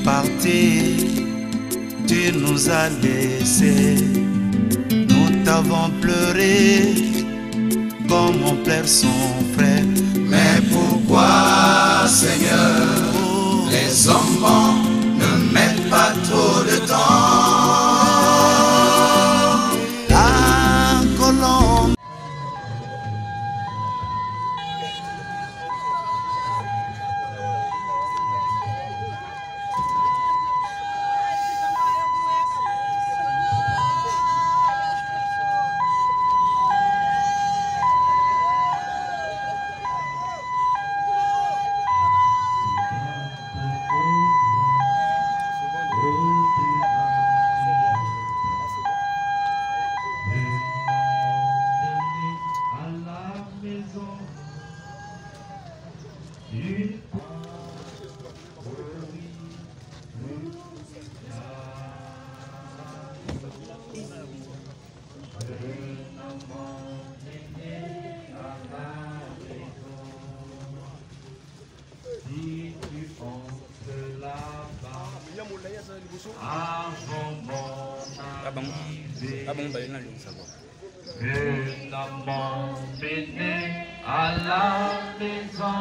parti, tu nous as laissés. Nous t'avons pleuré comme on pleure son frère. Mais pourquoi, Seigneur, les hommes bons ne mettent pas trop de temps? La colombe. Un amant mené à la maison,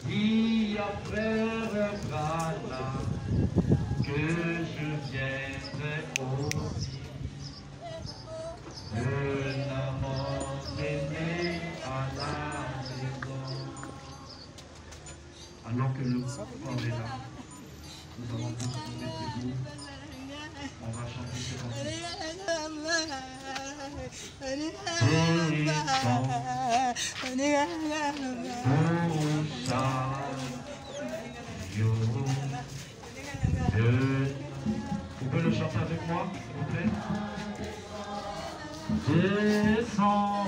dit à frère Branham que je viendrai aussi. Un amant mené à la maison. Alors que le corps est là, nous allons tous nous mettre debout. On va chanter ce cantique. Vous pouvez le chanter avec moi, s'il vous plaît? Descends.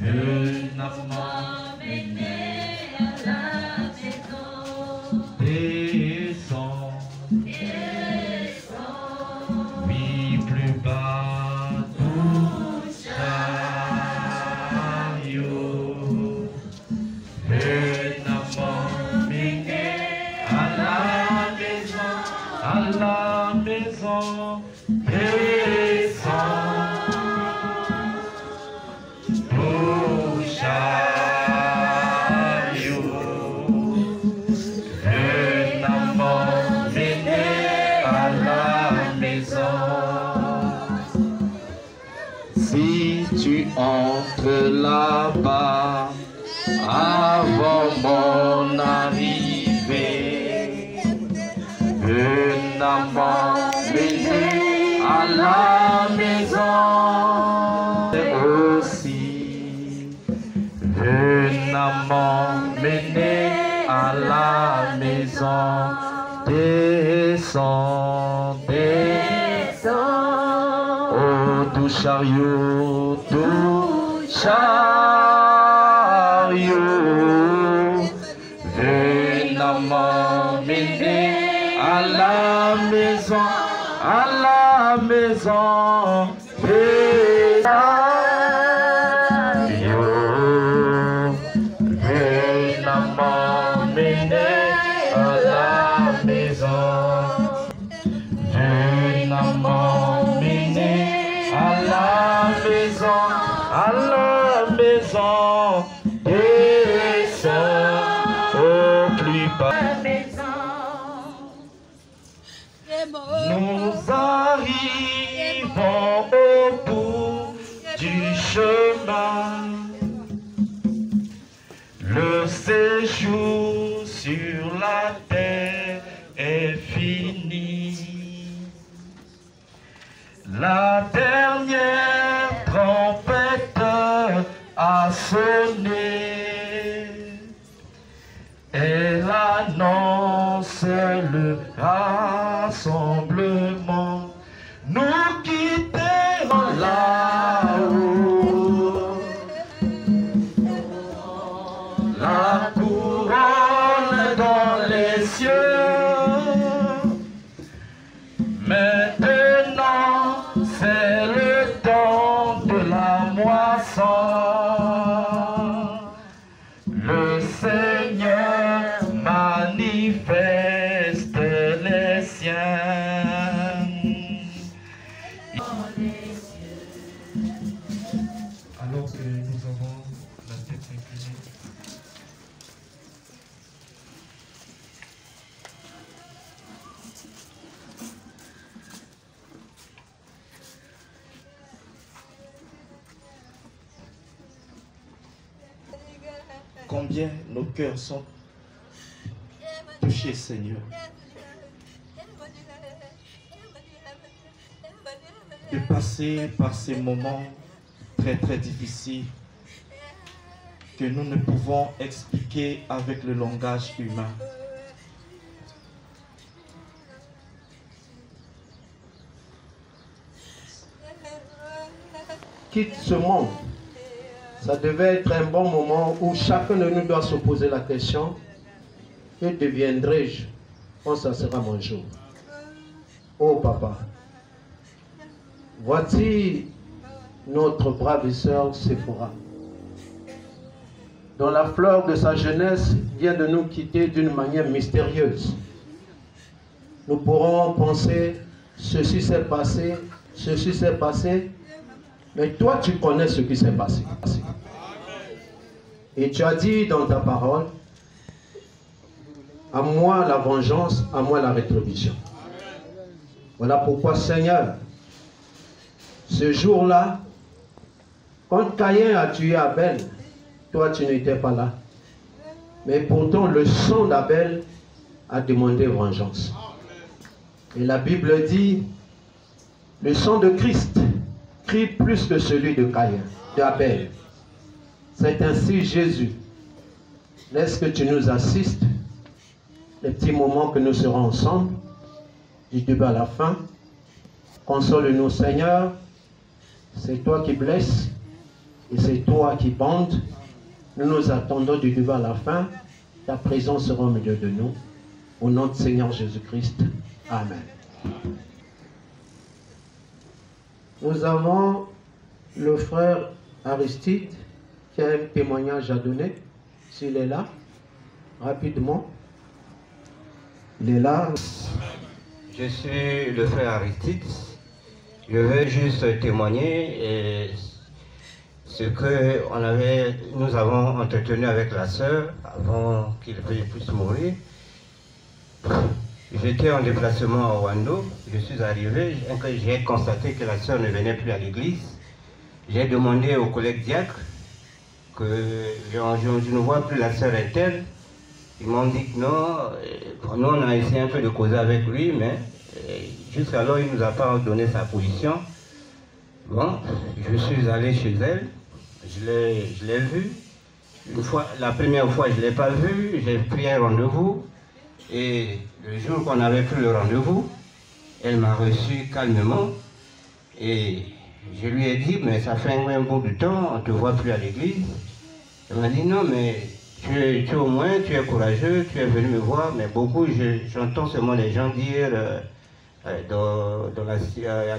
Un amant mené à la maison. Descends, oui, plus bas, tout chariot. Un amant mené à la maison, à la maison. Descends. Si tu entres là-bas avant mon arrivée, un amant mené à la maison aussi, un amant mené à la maison. Descends, descends, oh doux chariot, doux chariot, un amant mené à la maison, à la maison. Un amant mené à la maison. Un amant mené à la maison, à la maison. Descends au plus bas. Nous arrivons au bout du chemin. Le séjour sur la terre est fini. La dernière trompette a sonné. Elle annonce le rassemblement. Nous quitterons là-haut la couronne dans les cieux. Maintenant manifeste les siens. Alors que nous avons la tête inclinée, combien nos cœurs sont touchés, Seigneur, de passer par ces moments très très difficiles que nous ne pouvons expliquer avec le langage humain. Quitte ce monde. Ça devait être un bon moment où chacun de nous doit se poser la question: que deviendrai-je quand ça sera mon jour? Oh papa, voici notre brave sœur Séphora, dont la fleur de sa jeunesse vient de nous quitter d'une manière mystérieuse. Nous pourrons penser: ceci s'est passé, ceci s'est passé, mais toi tu connais ce qui s'est passé. Et tu as dit dans ta parole: à moi la vengeance, à moi la rétribution. Voilà pourquoi, Seigneur, ce jour-là, quand Caïn a tué Abel, toi tu n'étais pas là. Mais pourtant le sang d'Abel a demandé vengeance. Et la Bible dit: le sang de Christ crie plus que celui de Caïn, d'Abel. C'est ainsi, Jésus, laisse que tu nous assistes, les petits moments que nous serons ensemble, du début à la fin. Console-nous, Seigneur. C'est toi qui blesses et c'est toi qui bandes. Nous nous attendons du début à la fin. Ta présence sera au milieu de nous. Au nom du Seigneur Jésus-Christ. Amen. Nous avons le frère Aristide qui a un témoignage à donner. S'il est là, rapidement. Il est là. Je suis le frère Aristide. Je veux juste témoigner ce que nous avons entretenu avec la sœur avant qu'il puisse mourir. J'étais en déplacement à Wando. Je suis arrivé, j'ai constaté que la sœur ne venait plus à l'église. J'ai demandé aux collègues diacres que je ne vois plus la sœur est-elle. Ils m'ont dit que non. Nous, on a essayé un peu de causer avec lui, mais jusqu'alors, il ne nous a pas donné sa position. Bon, je suis allé chez elle, je l'ai vue. La première fois, je ne l'ai pas vue, j'ai pris un rendez-vous. Et le jour qu'on avait pris le rendez-vous, elle m'a reçu calmement. Et je lui ai dit: mais ça fait un bout de temps, on ne te voit plus à l'église. Elle m'a dit: non, mais tu au moins, tu es courageux, tu es venu me voir. Mais beaucoup, j'entends seulement les gens dire à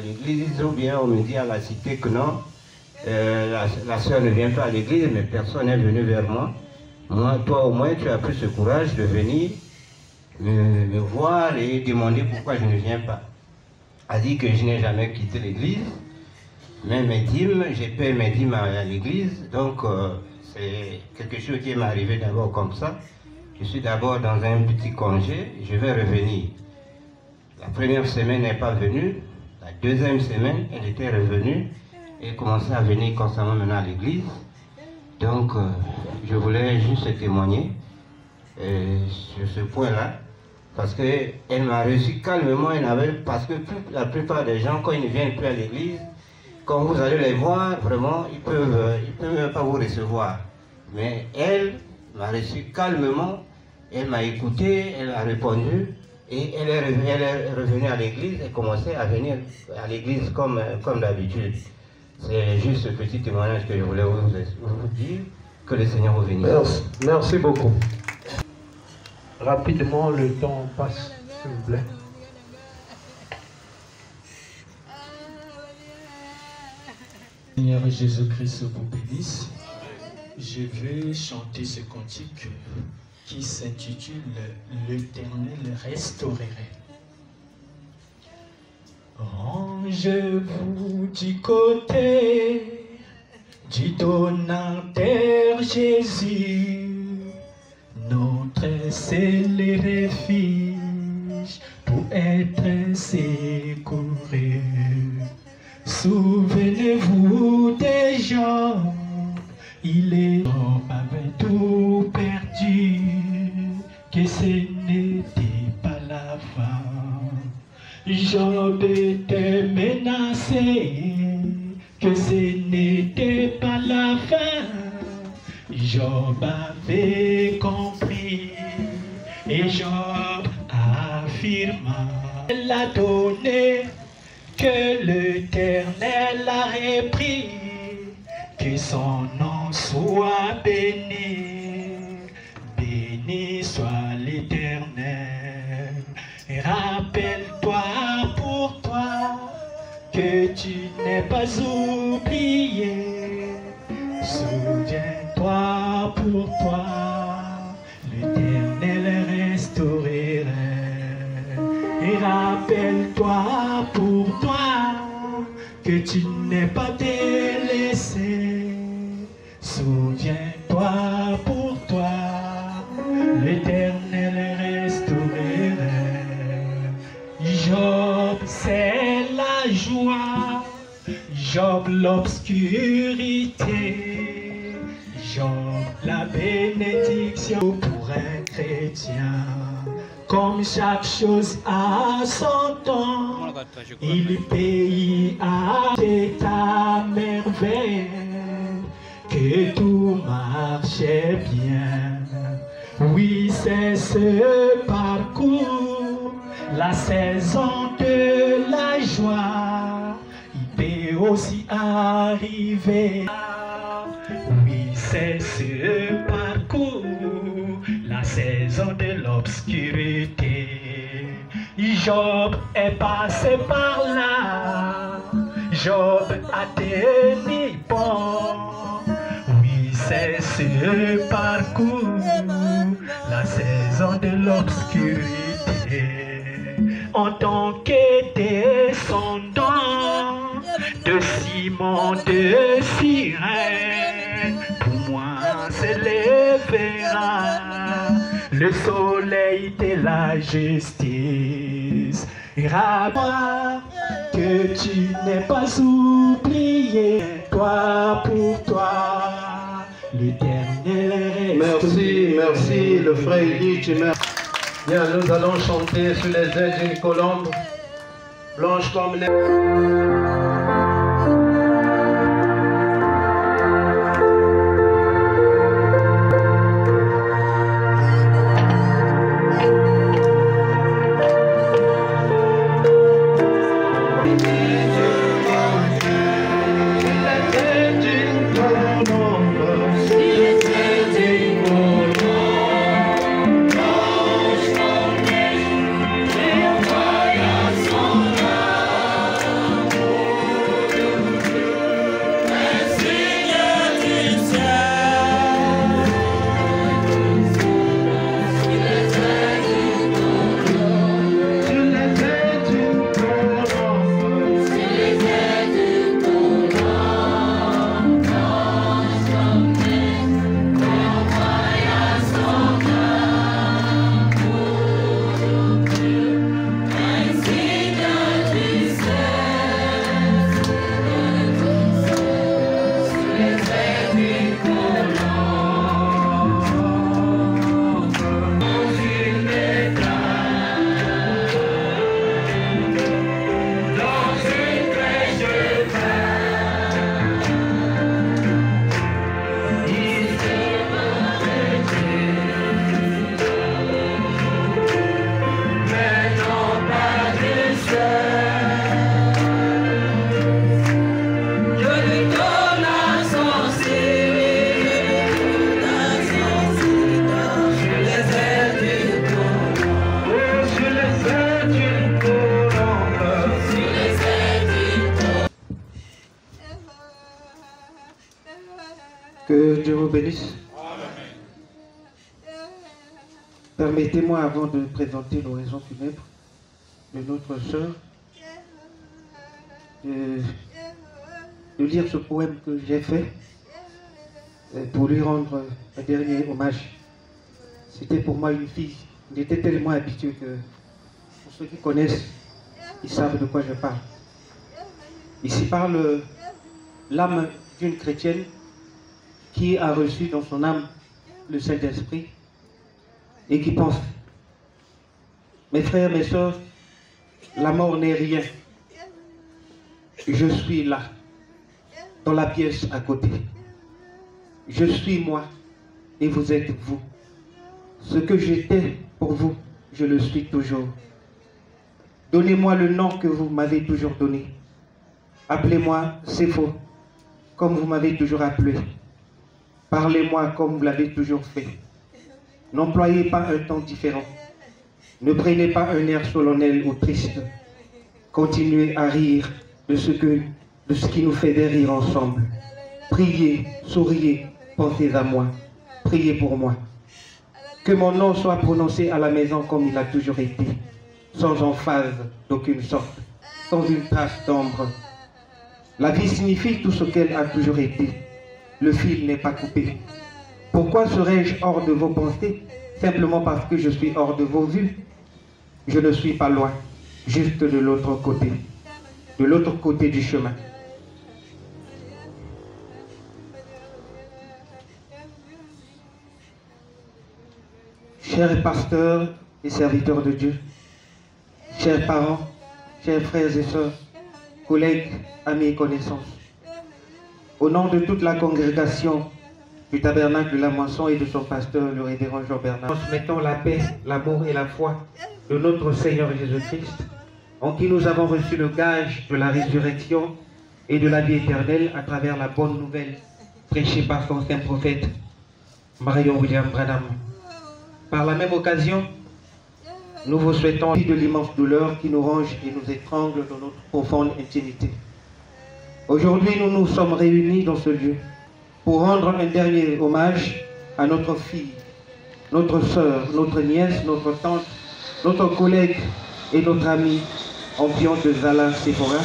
l'église, ou bien on me dit à la cité que non, la sœur ne vient pas à l'église, mais personne n'est venu vers moi. Moi, toi au moins, tu as pris ce courage de venir me voir et demander pourquoi je ne viens pas. Elle a dit que je n'ai jamais quitté l'église, mais mes dîmes, j'ai payé mes dîmes à l'église, donc c'est quelque chose qui m'est arrivé d'abord comme ça. Je suis d'abord dans un petit congé, je vais revenir. La première semaine n'est pas venue, la deuxième semaine, elle était revenue et commençait à venir constamment maintenant à l'église. Donc, je voulais juste témoigner sur ce point-là, parce qu'elle m'a reçu calmement, parce que la plupart des gens, quand ils ne viennent plus à l'église, quand vous allez les voir, vraiment, ils peuvent même pas vous recevoir. Mais elle m'a reçu calmement, elle m'a écouté, elle a répondu, et elle est revenue à l'église et commençait à venir à l'église comme d'habitude. C'est juste ce petit témoignage que je voulais vous dire. Que le Seigneur vous bénisse. Merci beaucoup. Rapidement, le temps passe, s'il vous plaît. Seigneur Jésus-Christ vous bénisse. Je vais chanter ce cantique qui s'intitule « L'Éternel restaurerait ». Rangez-vous du côté du donateur Jésus, notre seul refuge pour être secouru. Souvenez-vous des gens, il est avait tout perdu, que ce n'était pas la fin. Job était menacé, que ce n'était pas la fin. Job avait compris, et Job affirma, elle a donné, que l'Éternel a repris, que son nom soit béni, béni soit l'Éternel. Rappelle-toi pour toi que tu n'es pas oublié. Souviens-toi pour toi, l'Éternel restaurerait. Et rappelle-toi pour toi que tu n'es pas délaissé. Souviens-toi pour toi, l'Éternel restaurerait. Job, c'est la joie. Job, l'obscurité. Job, la bénédiction pour un chrétien. Comme chaque chose a son temps, il paye à ta merveille, que tout marchait bien. Oui, c'est ce parcours, la saison de la joie, il peut aussi arriver. Oui, c'est ce parcours, la saison de l'obscurité. Job est passé par là, Job a tenu bon. Oui, c'est ce parcours, la saison de l'obscurité. En tant que descendant de Simon de Cyrène, pour moi s'élèvera le soleil de la justice. Rappelle-moi que tu n'es pas oublié, toi pour toi, l'Éternel reste. Merci, merci, le frère Élie, tu m'as. Bien, nous allons chanter sur les ailes d'une colombe, blanche comme neige. Que Dieu vous bénisse. Permettez-moi, avant de présenter l'oraison funèbre de notre sœur, de lire ce poème que j'ai fait pour lui rendre un dernier hommage. C'était pour moi une fille. Il était tellement habitué que, pour ceux qui connaissent, ils savent de quoi je parle. Ici parle l'âme d'une chrétienne qui a reçu dans son âme le Saint-Esprit et qui pense: mes frères, mes sœurs, la mort n'est rien. Je suis là, dans la pièce à côté. Je suis moi et vous êtes vous. Ce que j'étais pour vous, je le suis toujours. Donnez-moi le nom que vous m'avez toujours donné. Appelez-moi Sépho, comme vous m'avez toujours appelé. Parlez-moi comme vous l'avez toujours fait. N'employez pas un ton différent. Ne prenez pas un air solennel ou triste. Continuez à rire de ce qui nous fait rire ensemble. Priez, souriez, pensez à moi. Priez pour moi. Que mon nom soit prononcé à la maison comme il a toujours été, sans emphase d'aucune sorte, sans une trace d'ombre. La vie signifie tout ce qu'elle a toujours été. Le fil n'est pas coupé. Pourquoi serais-je hors de vos pensées? Simplement parce que je suis hors de vos vues. Je ne suis pas loin, juste de l'autre côté du chemin. Chers pasteurs et serviteurs de Dieu, chers parents, chers frères et sœurs, collègues, amis et connaissances, au nom de toute la congrégation du tabernacle de la Moisson et de son pasteur, le révérend Jean Bernard, transmettons la paix, l'amour et la foi de notre Seigneur Jésus-Christ, en qui nous avons reçu le gage de la résurrection et de la vie éternelle à travers la bonne nouvelle prêchée par son saint prophète, Marion William Branham. Par la même occasion, nous vous souhaitons de l'immense douleur qui nous ronge et nous étrangle dans notre profonde intimité. Aujourd'hui, nous nous sommes réunis dans ce lieu pour rendre un dernier hommage à notre fille, notre sœur, notre nièce, notre tante, notre collègue et notre ami Ampion de Zala Sephora,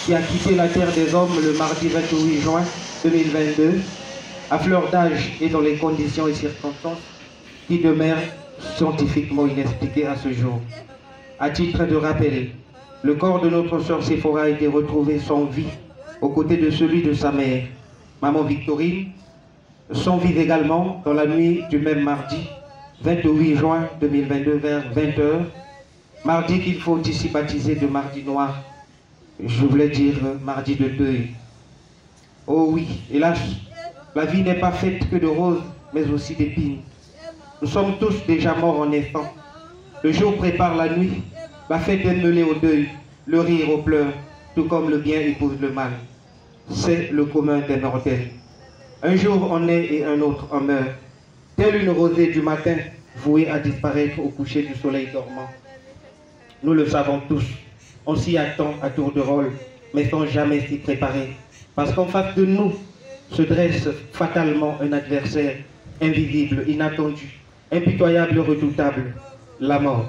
qui a quitté la terre des hommes le mardi 28 juin 2022, à fleur d'âge et dans les conditions et circonstances qui demeurent scientifiquement inexpliquées à ce jour. À titre de rappel, le corps de notre sœur Sephora a été retrouvé sans vie, aux côtés de celui de sa mère, maman Victorine, sans vie également dans la nuit du même mardi, 28 juin 2022 vers 20h, mardi qu'il faut ici baptiser de mardi noir, je voulais dire mardi de deuil. Oh oui, hélas, la vie n'est pas faite que de roses, mais aussi d'épines. Nous sommes tous déjà morts en naissant. Le jour prépare la nuit, la fête est mêlée au deuil, le rire aux pleurs, tout comme le bien épouse le mal. C'est le commun des mortels. Un jour on naît et un autre on meurt. Telle une rosée du matin, vouée à disparaître au coucher du soleil dormant. Nous le savons tous, on s'y attend à tour de rôle, mais sans jamais s'y préparer. Parce qu'en face de nous se dresse fatalement un adversaire invisible, inattendu, impitoyable, redoutable, la mort.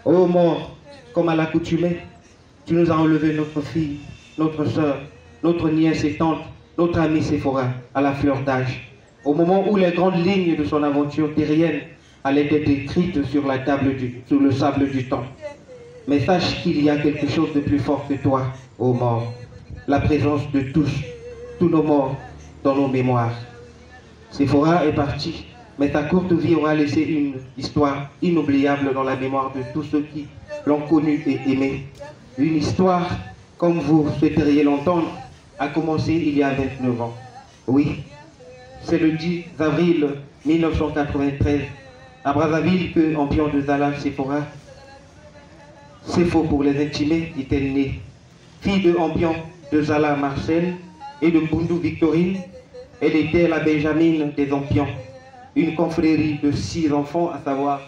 Ô mort, comme à l'accoutumée, tu nous as enlevé notre fille, notre sœur, notre nièce et tante, notre amie Séphora, à la fleur d'âge, au moment où les grandes lignes de son aventure terrienne allaient être écrites sur la table sur le sable du temps. Mais sache qu'il y a quelque chose de plus fort que toi, ô mort, la présence de tous nos morts dans nos mémoires. Séphora est partie, mais sa courte vie aura laissé une histoire inoubliable dans la mémoire de tous ceux qui l'ont connue et aimée. Une histoire, comme vous souhaiteriez l'entendre, a commencé il y a 29 ans. Oui, c'est le 10 avril 1993, à Brazzaville, que Ampion de Zala Sephora, Sépho pour les intimés, est-elle née. Fille de Ampion de Zala Marcel et de Bundu Victorine, elle était la Benjamine des Ampions, une confrérie de 6 enfants, à savoir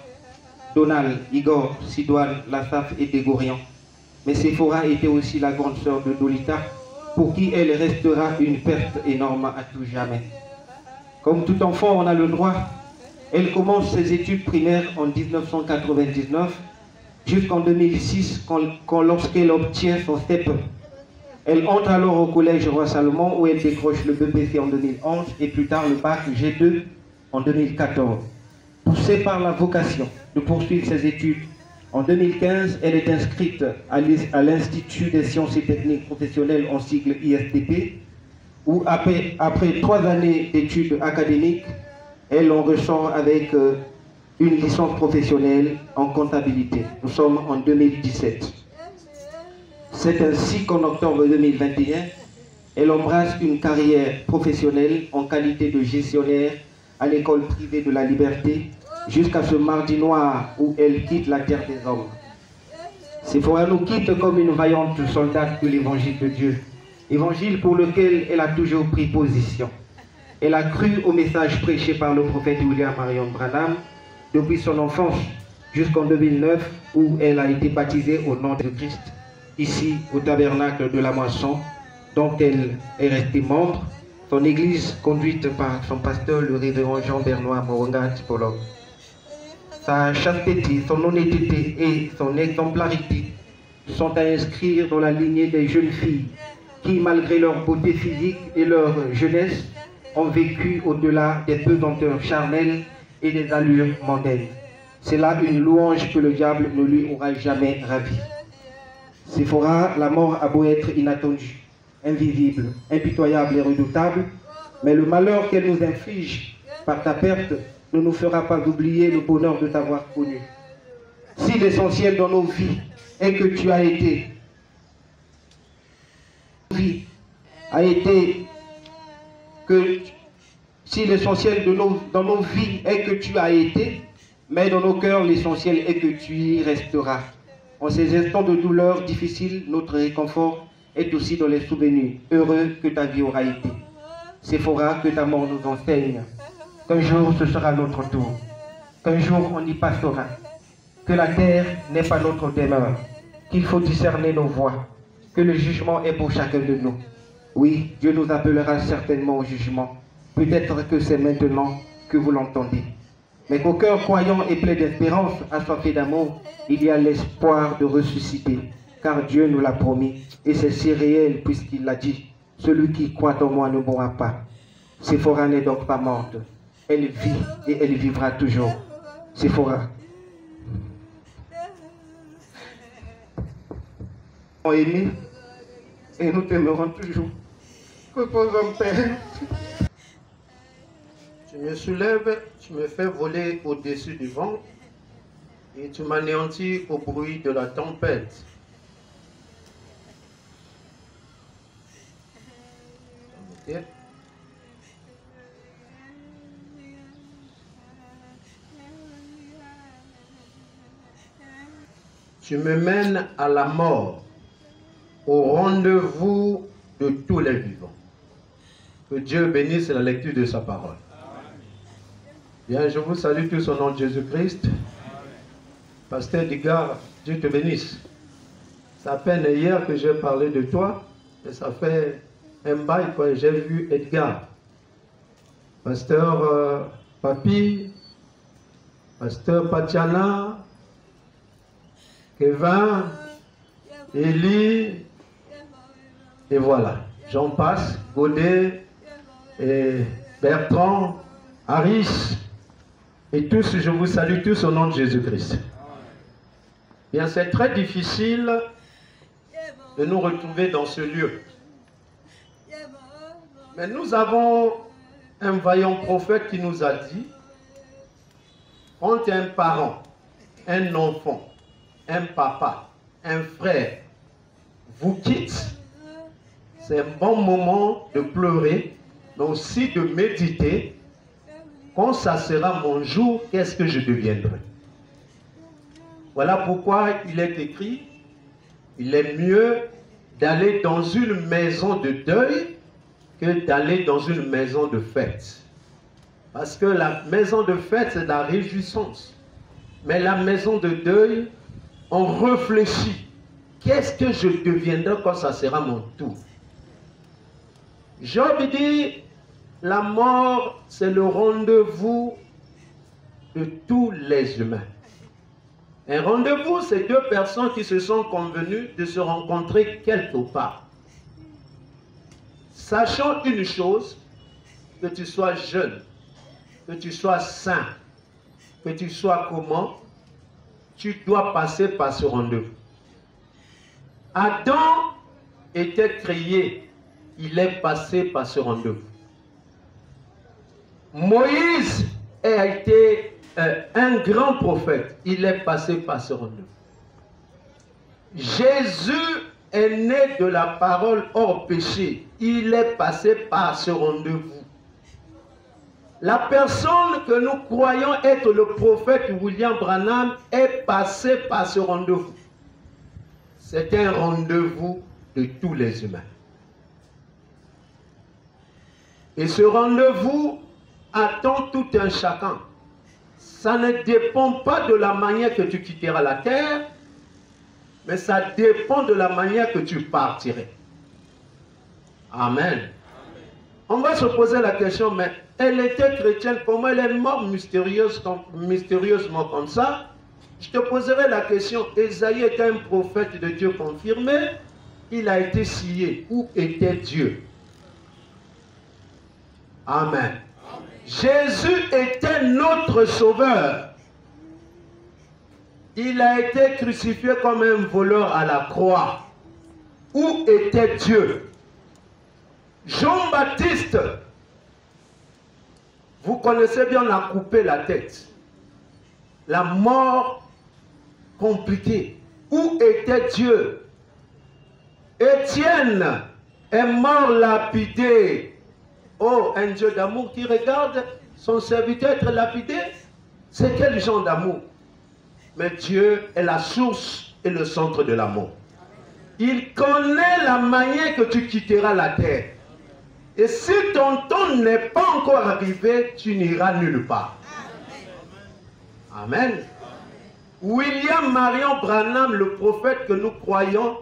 Donald, Igor, Sidoine, Lassaf et Dégorian. Mais Séphora était aussi la grande sœur de Dolita, pour qui elle restera une perte énorme à tout jamais. Comme tout enfant, on a le droit Elle commence ses études primaires en 1999 jusqu'en 2006 lorsqu'elle obtient son CEP. Elle entre alors au collège Roi Salomon où elle décroche le BPC en 2011 et plus tard le bac G2 en 2014. Poussée par la vocation de poursuivre ses études, en 2015, elle est inscrite à l'Institut des sciences et techniques professionnelles en sigle ISTP, où après 3 années d'études académiques, elle en ressort avec une licence professionnelle en comptabilité. Nous sommes en 2017. C'est ainsi qu'en octobre 2021, elle embrasse une carrière professionnelle en qualité de gestionnaire à l'école privée de la Liberté, jusqu'à ce mardi noir où elle quitte la terre des hommes. Séphora nous quitte comme une vaillante soldate de l'évangile de Dieu, évangile pour lequel elle a toujours pris position. Elle a cru au message prêché par le prophète William Marion Branham depuis son enfance jusqu'en 2009 où elle a été baptisée au nom de Christ, ici au tabernacle de la Moisson, dont elle est restée membre, son église conduite par son pasteur le révérend Jean-Bernard Moronga Tipologue. Sa chasteté, son honnêteté et son exemplarité sont à inscrire dans la lignée des jeunes filles qui, malgré leur beauté physique et leur jeunesse, ont vécu au-delà des pesanteurs charnelles et des allures mondaines. C'est là une louange que le diable ne lui aura jamais ravie. Séphora, la mort a beau être inattendue, invisible, impitoyable et redoutable, mais le malheur qu'elle nous inflige par ta perte ne nous fera pas oublier le bonheur de t'avoir connu. Si l'essentiel dans nos vies est que tu as été, si l'essentiel dans nos vies est que tu as été, mais dans nos cœurs, l'essentiel est que tu y resteras. En ces instants de douleur difficiles, notre réconfort est aussi dans les souvenirs heureux que ta vie aura été. Séphora, que ta mort nous enseigne qu'un jour ce sera notre tour, qu'un jour on y passera, que la terre n'est pas notre demeure, qu'il faut discerner nos voies, que le jugement est pour chacun de nous. Oui, Dieu nous appellera certainement au jugement. Peut-être que c'est maintenant que vous l'entendez. Mais qu'au cœur croyant et plein d'espérance, assoiffé d'amour, il y a l'espoir de ressusciter, car Dieu nous l'a promis, et c'est si réel puisqu'il l'a dit. Celui qui croit en moi ne mourra pas. Séphora n'est donc pas morte. Elle vit et elle vivra toujours. Séphora. Nous aimé et nous t'aimerons toujours. Reposons, Père. Tu me soulèves, tu me fais voler au-dessus du vent et tu m'anéantis au bruit de la tempête. Okay. Tu me mènes à la mort, au rendez-vous de tous les vivants. Que Dieu bénisse la lecture de sa parole. Bien, je vous salue tous au nom de Jésus-Christ. Pasteur Digard, Dieu te bénisse. Ça fait peine hier que j'ai parlé de toi, et ça fait un bail quand j'ai vu Edgar. Pasteur Papi, Pasteur Patiana, Kevin, Élie, et voilà. J'en passe, Godet, et Bertrand, Harris, et tous, je vous salue tous au nom de Jésus-Christ. Bien, c'est très difficile de nous retrouver dans ce lieu. Mais nous avons un vaillant prophète qui nous a dit, quand un parent, un enfant, un papa, un frère vous quitte, c'est un bon moment de pleurer, mais aussi de méditer. Quand ça sera mon jour, qu'est-ce que je deviendrai? Voilà pourquoi il est écrit, il est mieux d'aller dans une maison de deuil que d'aller dans une maison de fête. Parce que la maison de fête, c'est la réjouissance. Mais la maison de deuil, on réfléchit. Qu'est-ce que je deviendrai quand ça sera mon tour? Job dit, la mort, c'est le rendez-vous de tous les humains. Un rendez-vous, c'est deux personnes qui se sont convenues de se rencontrer quelque part. Sachant une chose, que tu sois jeune, que tu sois saint, que tu sois comment, tu dois passer par ce rendez-vous. Adam était créé, il est passé par ce rendez-vous. Moïse a été un grand prophète, il est passé par ce rendez-vous. Jésus est né de la parole hors péché, il est passé par ce rendez-vous. La personne que nous croyons être le prophète William Branham est passé par ce rendez-vous. C'est un rendez-vous de tous les humains. Et ce rendez-vous attend tout un chacun. Ça ne dépend pas de la manière que tu quitteras la terre, mais ça dépend de la manière que tu partirais. Amen. On va se poser la question, mais elle était chrétienne, comment elle est morte mystérieusement comme ça? Je te poserai la question, Ésaïe était un prophète de Dieu confirmé, il a été scié. Où était Dieu? Amen. Jésus était notre sauveur. Il a été crucifié comme un voleur à la croix. Où était Dieu? Jean-Baptiste, vous connaissez bien, on a coupé la tête. La mort compliquée. Où était Dieu? Étienne est mort lapidé. Oh, un Dieu d'amour qui regarde son serviteur être lapidé. C'est quel genre d'amour? Mais Dieu est la source et le centre de l'amour. Il connaît la manière que tu quitteras la terre. Et si ton temps n'est pas encore arrivé, tu n'iras nulle part. Amen. William Marion Branham, le prophète que nous croyons,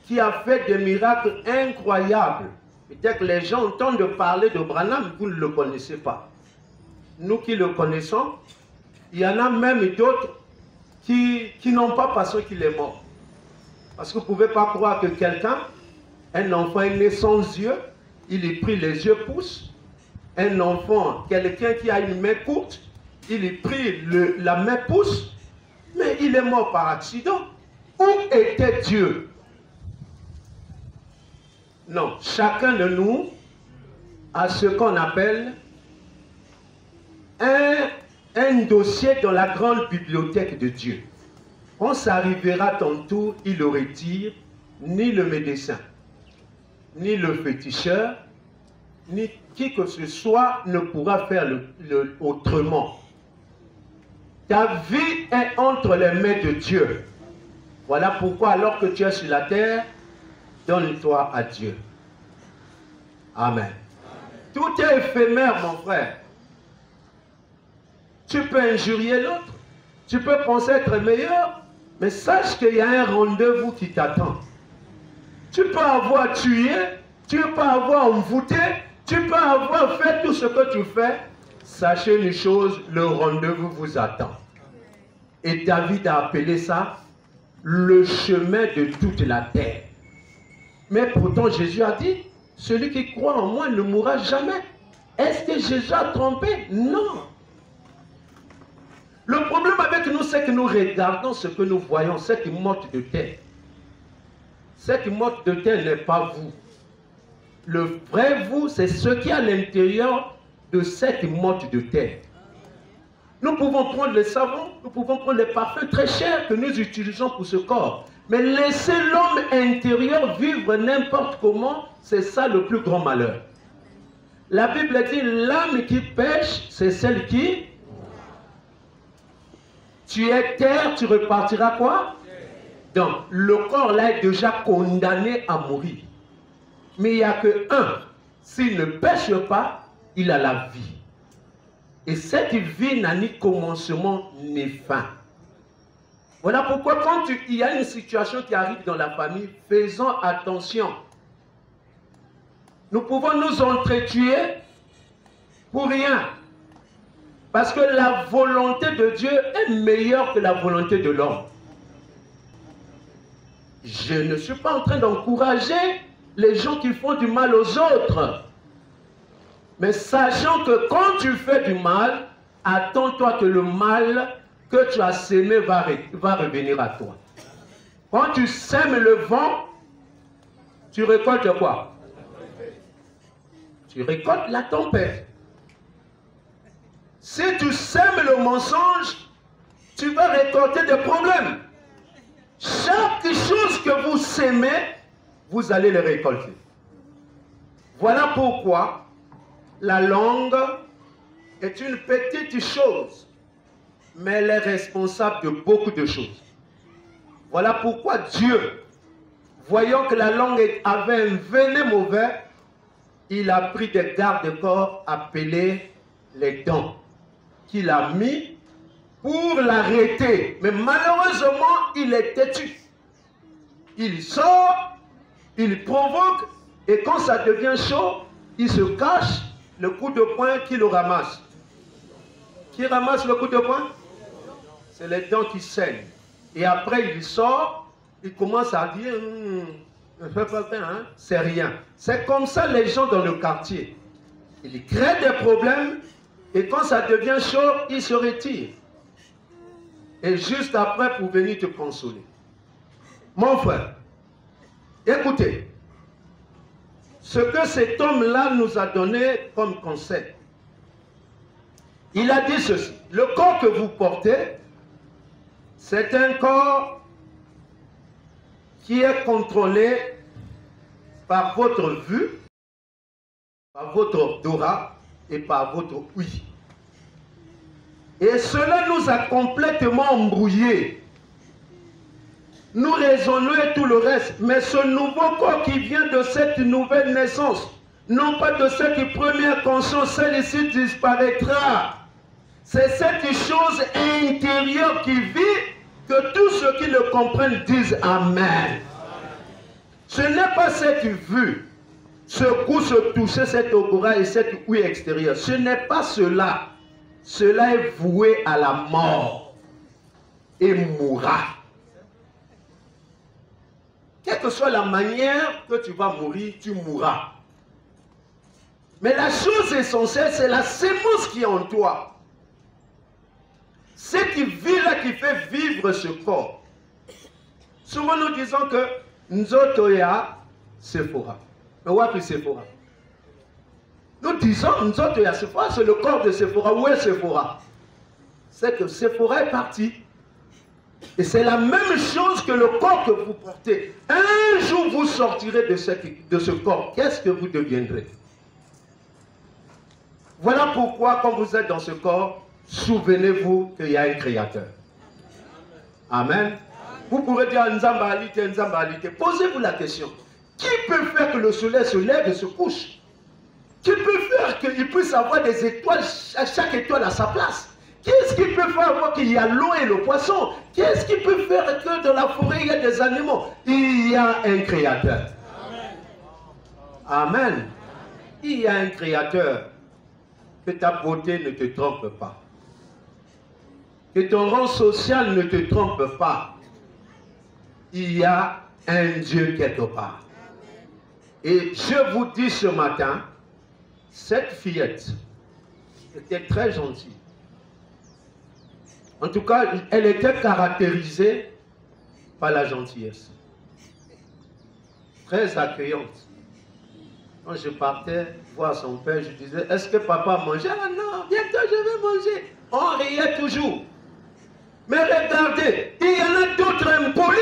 qui a fait des miracles incroyables. Peut-être que les gens entendent parler de Branham, vous ne le connaissez pas. Nous qui le connaissons, il y en a même d'autres qui n'ont pas pensé qu'il est mort. Parce que vous ne pouvez pas croire que quelqu'un, un enfant est né sans yeux, il est pris, les yeux poussent. Un enfant, quelqu'un qui a une main courte, il est pris, la main pousse, mais il est mort par accident. Où était Dieu? Non, chacun de nous a ce qu'on appelle un dossier dans la grande bibliothèque de Dieu. Quand ça arrivera ton tour, il le retire, ni le médecin, ni le féticheur, ni qui que ce soit ne pourra faire autrement. Ta vie est entre les mains de Dieu. Voilà pourquoi alors que tu es sur la terre, donne-toi à Dieu. Amen. Tout est éphémère, mon frère. Tu peux injurier l'autre, tu peux penser être meilleur, mais sache qu'il y a un rendez-vous qui t'attend. Tu peux avoir tué, tu peux avoir envoûté, tu peux avoir fait tout ce que tu fais. Sachez une chose, le rendez-vous vous attend. Et David a appelé ça le chemin de toute la terre. Mais pourtant Jésus a dit, celui qui croit en moi ne mourra jamais. Est-ce que Jésus a trompé? Non. Le problème avec nous, c'est que nous regardons ce que nous voyons, cette motte de terre. Cette motte de terre n'est pas vous. Le vrai vous, c'est ce qui est à l'intérieur de cette motte de terre. Nous pouvons prendre le savon, nous pouvons prendre les parfums très chers que nous utilisons pour ce corps. Mais laisser l'homme intérieur vivre n'importe comment, c'est ça le plus grand malheur. La Bible dit, l'âme qui pêche, c'est celle qui... Tu es terre, tu repartiras quoi? Donc, le corps là est déjà condamné à mourir. Mais il n'y a que un. S'il ne pêche pas, il a la vie. Et cette vie n'a ni commencement ni fin. Voilà pourquoi quand il y a une situation qui arrive dans la famille, faisons attention. Nous pouvons nous entretuer pour rien. Parce que la volonté de Dieu est meilleure que la volonté de l'homme. Je ne suis pas en train d'encourager les gens qui font du mal aux autres. Mais sachant que quand tu fais du mal, attends-toi que le mal que tu as sémé va revenir à toi. Quand tu sèmes le vent, tu récoltes quoi? Tu récoltes la tempête. Si tu sèmes le mensonge, tu vas récolter des problèmes. Chaque chose que vous sémez, vous allez les récolter. Voilà pourquoi la langue est une petite chose, mais elle est responsable de beaucoup de choses. Voilà pourquoi Dieu, voyant que la langue avait un venin mauvais, il a pris des garde-corps appelés les dents, qu'il a mis pour l'arrêter. Mais malheureusement, il est têtu. Il sort, il provoque, et quand ça devient chaud, il se cache, le coup de poing qui le ramasse. Qui ramasse le coup de poing? C'est les dents qui saignent. Et après, il sort, il commence à dire, c'est rien. C'est comme ça les gens dans le quartier. Ils créent des problèmes, et quand ça devient chaud, ils se retirent. Et juste après, pour venir te consoler. Mon frère, écoutez, ce que cet homme-là nous a donné comme conseil. Il a dit ceci: le corps que vous portez, c'est un corps qui est contrôlé par votre vue, par votre odorat et par votre ouïe. Et cela nous a complètement embrouillés. Nous raisonnons et tout le reste, mais ce nouveau corps qui vient de cette nouvelle naissance, non pas de cette première conscience, celle-ci disparaîtra. C'est cette chose intérieure qui vit, que tous ceux qui le comprennent disent Amen. Ce n'est pas cette vue, ce goût, ce toucher, cet odorat et cette ouïe extérieure. Ce n'est pas cela. Cela est voué à la mort et mourra. Quelle que soit la manière que tu vas mourir, tu mourras. Mais la chose essentielle, c'est la sémence qui est en toi. C'est qui vit là, qui fait vivre ce corps. Souvent nous disons que Nzotoya Sephora. Mais où est Sephora? Nous disons Nzotoya Sephora, c'est le corps de Sephora. Où est Sephora? C'est que Sephora est parti. Et c'est la même chose que le corps que vous portez. Un jour vous sortirez de ce corps. Qu'est-ce que vous deviendrez? Voilà pourquoi quand vous êtes dans ce corps, souvenez-vous qu'il y a un créateur. Amen. Vous pourrez dire Nzamba Alite, Nzamba Alite. Posez-vous la question. Qui peut faire que le soleil se lève et se couche? Qui peut faire qu'il puisse avoir des étoiles, chaque étoile à sa place? Qu'est-ce qui peut faire qu'il y a l'eau et le poisson? Qu'est-ce qui peut faire que dans la forêt il y a des animaux? Il y a un créateur. Amen. Amen. Il y a un créateur. Que ta beauté ne te trompe pas. Que ton rang social ne te trompe pas. Il y a un Dieu quelque part. Et je vous dis ce matin, cette fillette était très gentille. En tout cas, elle était caractérisée par la gentillesse. Très accueillante. Quand je partais voir son père, je disais, est-ce que papa mangeait? Ah non, bientôt je vais manger. On riait toujours. Mais regardez, il y en a d'autres impolis.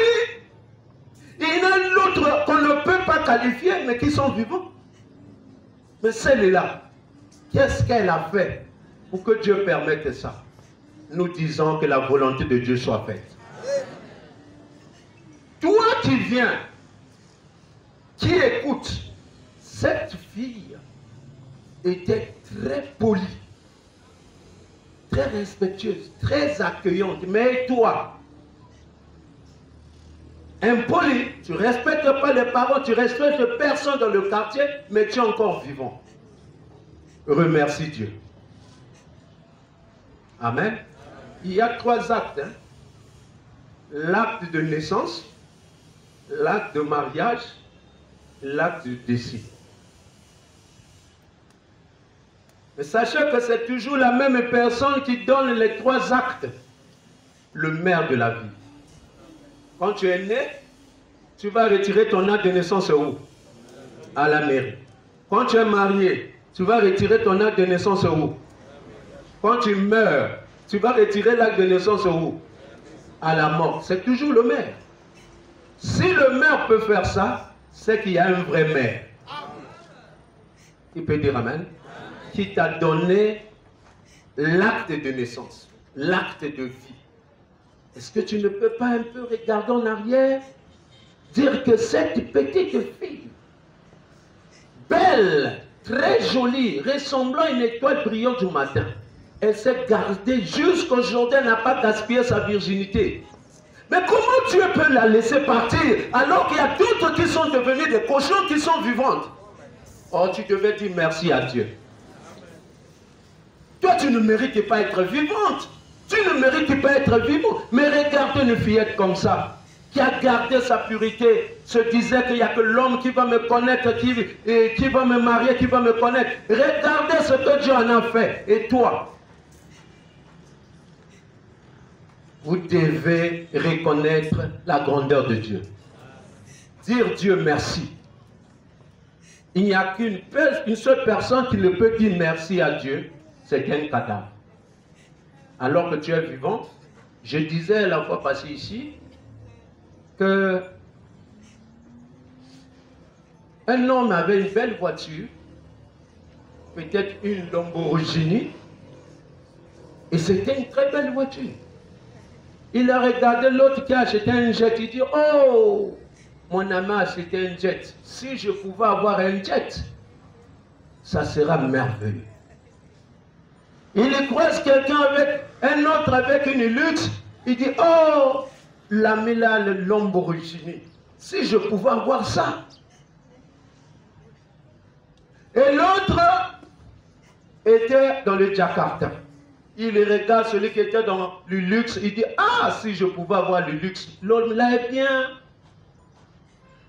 Il y en a d'autres qu'on ne peut pas qualifier, mais qui sont vivants. Mais celle-là, qu'est-ce qu'elle a fait pour que Dieu permette ça? Nous disons que la volonté de Dieu soit faite. Toi qui viens, qui écoute, cette fille était très polie, très respectueuse, très accueillante. Mais toi, impoli, tu ne respectes pas les parents, tu ne respectes personne dans le quartier, mais tu es encore vivant. Remercie Dieu. Amen. Il y a 3 actes. Hein. L'acte de naissance, l'acte de mariage, l'acte de décès. Mais sachez que c'est toujours la même personne qui donne les 3 actes. Le maire de la vie. Quand tu es né, tu vas retirer ton acte de naissance où? À la mairie. Quand tu es marié, tu vas retirer ton acte de naissance où? Quand tu meurs, tu vas retirer l'acte de naissance où? À la mort. C'est toujours le maire. Si le maire peut faire ça, c'est qu'il y a un vrai maire. Il peut dire amen. Qui t'a donné l'acte de naissance, l'acte de vie. Est-ce que tu ne peux pas un peu regarder en arrière, dire que cette petite fille, belle, très jolie, ressemblant à une étoile brillante du matin, elle s'est gardée jusqu'aujourd'hui, elle n'a pas gaspillé sa virginité. Mais comment Dieu peut la laisser partir alors qu'il y a d'autres qui sont devenus des cochons qui sont vivantes? Oh, tu devais dire merci à Dieu. Toi, tu ne mérites pas être vivante. Tu ne mérites pas être vivant. Mais regardez une fillette comme ça, qui a gardé sa pureté, se disait qu'il n'y a que l'homme qui va me connaître, qui va me marier, qui va me connaître. Regardez ce que Dieu en a fait. Et toi, vous devez reconnaître la grandeur de Dieu. Dire Dieu merci. Il n'y a qu'une seule personne qui ne peut dire merci à Dieu, c'est un cadavre. Alors que tu es vivant, je disais la fois passée ici que un homme avait une belle voiture, peut-être une Lamborghini, et c'était une très belle voiture. Il a regardé l'autre qui a acheté un jet, il dit « Oh, mon ami a acheté un jet. Si je pouvais avoir un jet, ça sera merveilleux. » Il croise quelqu'un avec un autre avec une luxe. Il dit, oh, l'ami là, le Lamborghini. Si je pouvais avoir ça. Et l'autre était dans le Jakarta. Il regarde celui qui était dans le luxe. Il dit, ah, si je pouvais avoir le luxe. L'homme là est bien.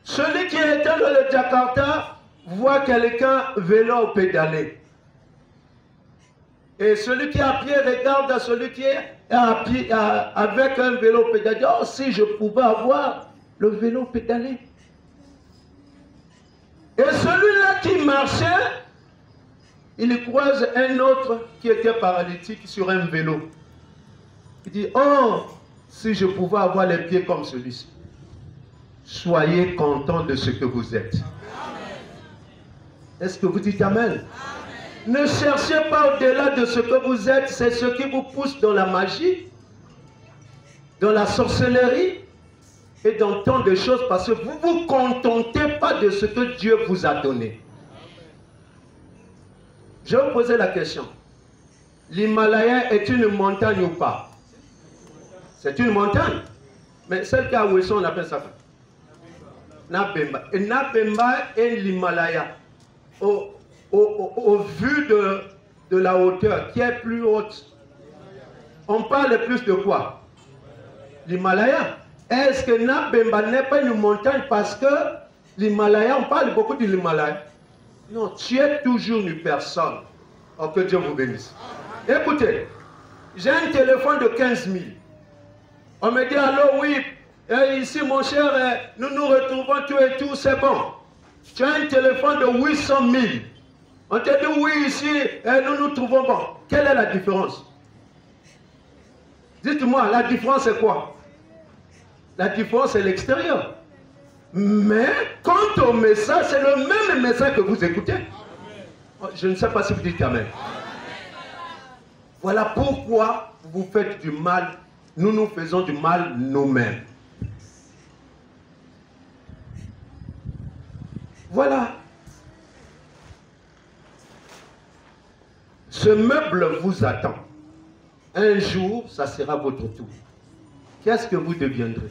Celui qui était dans le Jakarta voit quelqu'un vélo pédaler. Et celui qui est à pied regarde à celui qui est à pied, avec un vélo pédalé. Oh, si je pouvais avoir le vélo pédalé. Et celui-là qui marchait, il croise un autre qui était paralytique sur un vélo. Il dit, oh, si je pouvais avoir les pieds comme celui-ci. Soyez contents de ce que vous êtes. Est-ce que vous dites amen? Ne cherchez pas au-delà de ce que vous êtes, c'est ce qui vous pousse dans la magie, dans la sorcellerie et dans tant de choses parce que vous ne vous contentez pas de ce que Dieu vous a donné. Je vais vous poser la question. L'Himalaya est une montagne ou pas? C'est une montagne. Mais celle qui a Ouesson, on appelle ça quoi? Nabemba. Et Nabemba est l'Himalaya. Au vu de la hauteur qui est plus haute, on parle plus de quoi? L'Himalaya. Est-ce que Nabemba n'est pas une montagne parce que l'Himalaya, on parle beaucoup de l'Himalaya? Non, tu es toujours une personne. Oh, que Dieu vous bénisse. Écoutez, j'ai un téléphone de 15 000. On me dit, allô, oui, ici mon cher, nous nous retrouvons tout et tout, c'est bon. Tu as un téléphone de 800 000. On te dit oui ici, nous nous trouvons bon. Quelle est la différence? Dites-moi, la différence c'est quoi? La différence c'est l'extérieur. Mais quant au message, c'est le même message que vous écoutez. Je ne sais pas si vous dites amen. Voilà pourquoi vous faites du mal. Nous nous faisons du mal nous-mêmes. Voilà. Ce meuble vous attend. Un jour, ça sera votre tour. Qu'est-ce que vous deviendrez?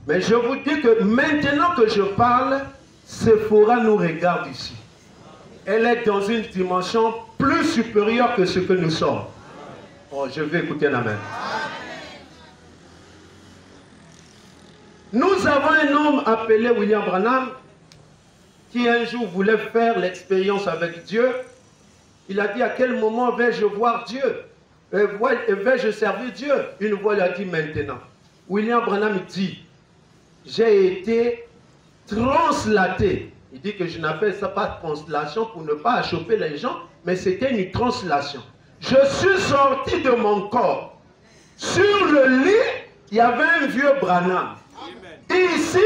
Mais je vous dis que maintenant que je parle, Sephora nous regarde ici. Elle est dans une dimension plus supérieure que ce que nous sommes. Oh, je vais écouter un amen. Nous avons un homme appelé William Branham qui un jour voulait faire l'expérience avec Dieu. Il a dit: à quel moment vais-je voir Dieu? Vais-je servir Dieu? Une voix lui a dit: maintenant. William Branham dit: j'ai été translaté. Il dit que je n'appelle ça pas translation pour ne pas choper les gens, mais c'était une translation. Je suis sorti de mon corps. Sur le lit, il y avait un vieux Branham. Et ici,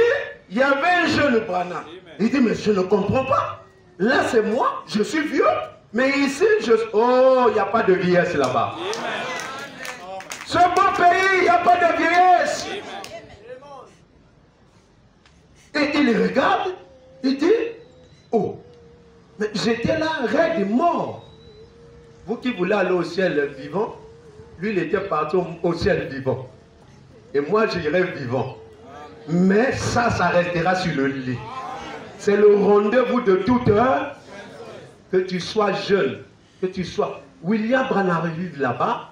il y avait un jeune Branham. Il dit: mais je ne comprends pas. Là, c'est moi, je suis vieux. Mais ici, oh, il n'y a pas de vieillesse là-bas. Ce beau pays, il n'y a pas de vieillesse. Et il regarde, il dit: oh, mais j'étais là, raide, mort. Vous qui voulez aller au ciel vivant, lui, il était parti au ciel vivant. Et moi, j'irai vivant. Mais ça restera sur le lit. C'est le rendez-vous de toute heure. Que tu sois jeune, que tu sois... William Branham arrive là-bas,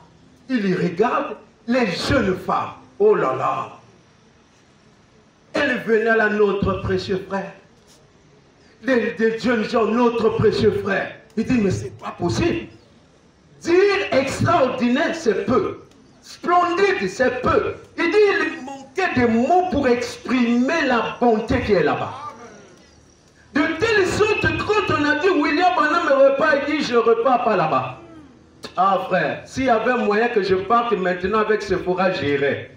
il regarde les jeunes femmes. Oh là là! Elles venaient là, notre précieux frère. Des jeunes gens, notre précieux frère. Il dit: mais c'est pas possible. Dire extraordinaire, c'est peu. Splendide, c'est peu. Il dit: il manquait des mots pour exprimer la bonté qui est là-bas. De telle sorte que quand on a dit William Branham repart, il dit: je repars pas là-bas. Ah frère, s'il y avait moyen que je parte maintenant avec Sephora, j'irais.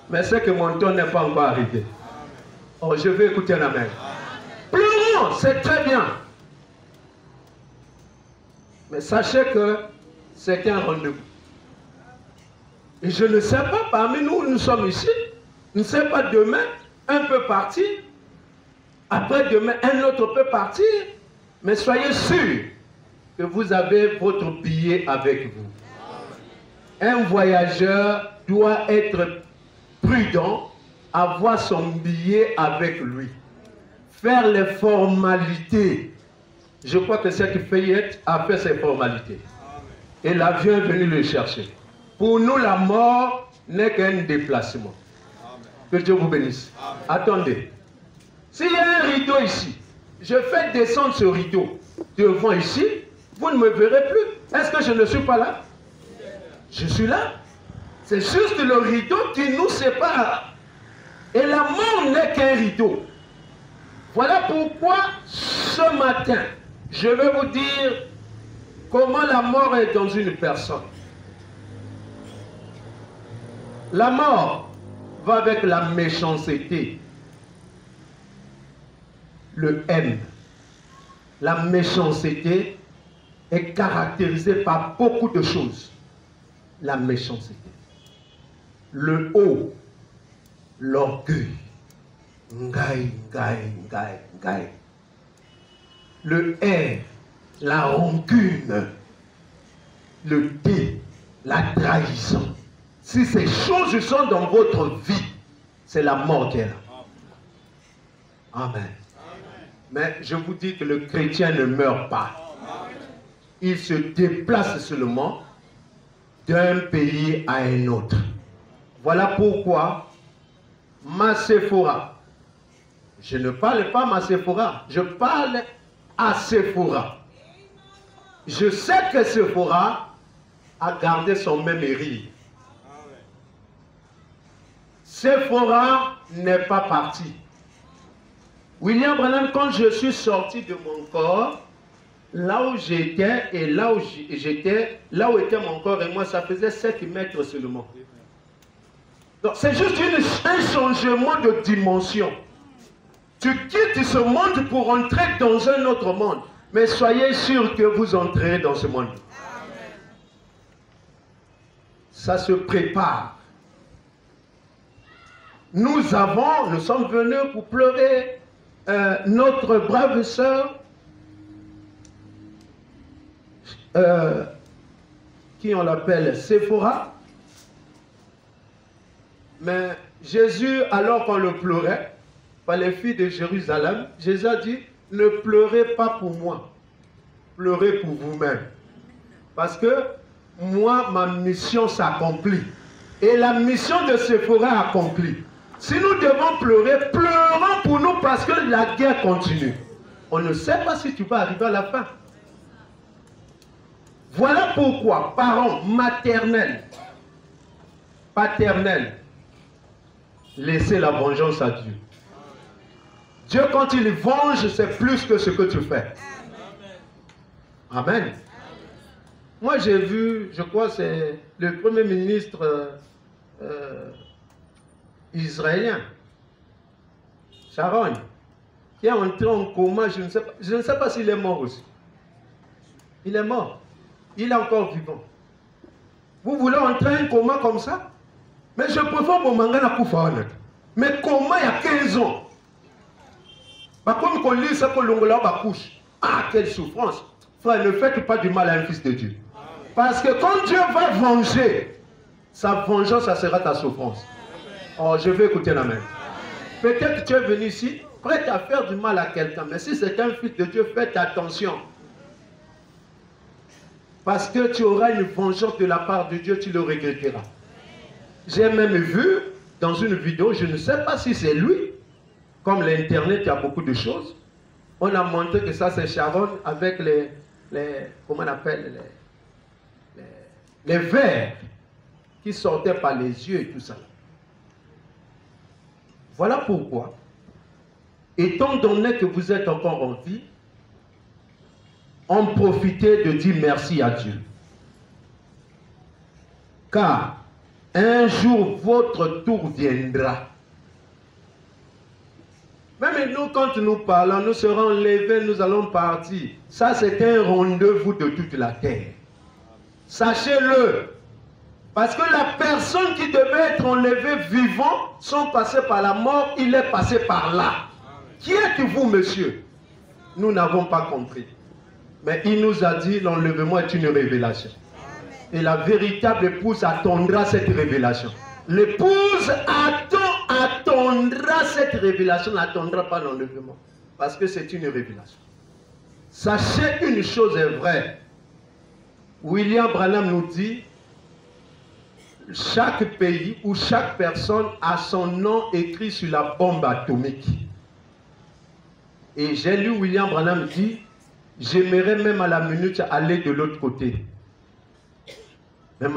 Mais c'est que mon temps n'est pas encore arrivé. Oh, je vais écouter un amen. Pleurons, c'est très bien. Mais sachez que c'est un rendez-vous. Et je ne sais pas, parmi nous, nous sommes ici. Je ne sais pas, demain, un peut partir. Après demain, un autre peut partir. Mais soyez sûrs que vous avez votre billet avec vous. Un voyageur doit être prudent, avoir son billet avec lui. Faire les formalités. Je crois que cette fillette a fait ses formalités. Et l'avion est venu le chercher. Pour nous, la mort n'est qu'un déplacement. Que Dieu vous bénisse. Attendez. S'il y a un rideau ici, je fais descendre ce rideau devant ici, vous ne me verrez plus. Est-ce que je ne suis pas là? Je suis là. C'est juste le rideau qui nous sépare. Et la mort n'est qu'un rideau. Voilà pourquoi ce matin, je vais vous dire comment la mort est dans une personne. La mort va avec la méchanceté. Le M. La méchanceté est caractérisée par beaucoup de choses. La méchanceté. Le O. L'orgueil. Ngai, ngai, ngai, ngai. Le R. La rancune. Le D. La trahison. Si ces choses sont dans votre vie, c'est la mort qui est là. Amen. Mais je vous dis que le chrétien ne meurt pas. Il se déplace seulement d'un pays à un autre. Voilà pourquoi ma Sephora, je ne parle pas ma Sephora, je parle à Sephora. Je sais que Sephora a gardé son même héritier. Sephora n'est pas parti. William Branham, quand je suis sorti de mon corps, là où j'étais et là où j'étais, là où était mon corps et moi, ça faisait 7 mètres seulement. Donc c'est juste un changement de dimension. Tu quittes ce monde pour entrer dans un autre monde. Mais soyez sûr que vous entrerez dans ce monde. Ça se prépare. Nous sommes venus pour pleurer notre brave sœur qui on l'appelle Sephora. Mais Jésus, alors qu'on le pleurait, par les filles de Jérusalem, Jésus a dit: ne pleurez pas pour moi, pleurez pour vous-même. Parce que moi, ma mission s'accomplit. Et la mission de Sephora accomplie. Si nous devons pleurer, pleurons pour nous parce que la guerre continue. On ne sait pas si tu vas arriver à la fin. Voilà pourquoi, parents maternels, paternels, laissez la vengeance à Dieu. Dieu, quand il venge, c'est plus que ce que tu fais. Amen. Moi, j'ai vu, je crois, c'est le premier ministre israélien, Sharon, qui est entré en coma. Je ne sais pas s'il est mort aussi. Il est mort. Il est encore vivant. Vous voulez entrer en coma comme ça? Mais je préfère mon mangana Koufaonet. Mais comment il y a 15 ans? Comme on lit ça, couche. Ah, quelle souffrance! Frère, ne faites pas du mal à un fils de Dieu. Parce que quand Dieu va venger, sa vengeance, ça sera ta souffrance. Oh, je vais écouter la main. Peut-être que tu es venu ici, prêt à faire du mal à quelqu'un. Mais si c'est un fils de Dieu, faites attention. Parce que tu auras une vengeance de la part de Dieu, tu le regretteras. J'ai même vu dans une vidéo, je ne sais pas si c'est lui, comme l'internet, il y a beaucoup de choses. On a montré que ça c'est Sharon avec les comment on appelle, les vers qui sortaient par les yeux et tout ça. Voilà pourquoi, étant donné que vous êtes encore en vie, en profitez de dire merci à Dieu. Car un jour votre tour viendra. Même nous, quand nous parlons, nous serons levés, nous allons partir. Ça, c'est un rendez-vous de toute la terre. Sachez-le. Parce que la personne qui devait être enlevée vivant, sont passés par la mort, il est passé par là. Qui êtes-vous, monsieur? Nous n'avons pas compris. Mais il nous a dit, l'enlèvement est une révélation. Et la véritable épouse attendra cette révélation. L'épouse attendra cette révélation, n'attendra pas l'enlèvement. Parce que c'est une révélation. Sachez une chose est vraie. William Branham nous dit, chaque pays ou chaque personne a son nom écrit sur la bombe atomique. Et j'ai lu William Branham dit, j'aimerais même à la minute aller de l'autre côté. Mais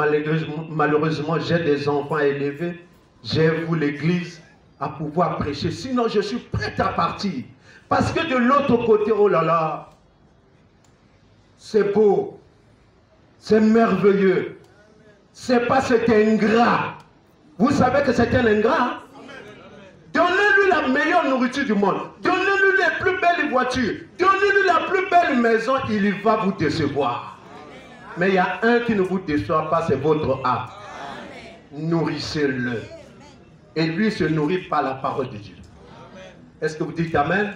malheureusement, j'ai des enfants à élever. J'ai vous l'église à pouvoir prêcher. Sinon, je suis prêt à partir. Parce que de l'autre côté, oh là là, c'est beau. C'est merveilleux. C'est pas cet ingrat. Vous savez que c'est un ingrat. Hein? Donnez-lui la meilleure nourriture du monde. Donnez-lui les plus belles voitures. Donnez-lui la plus belle maison. Il va vous décevoir. Mais il y a un qui ne vous déçoit pas, c'est votre âme. Nourrissez-le. Et lui se nourrit par la parole de Dieu. Est-ce que vous dites Amen?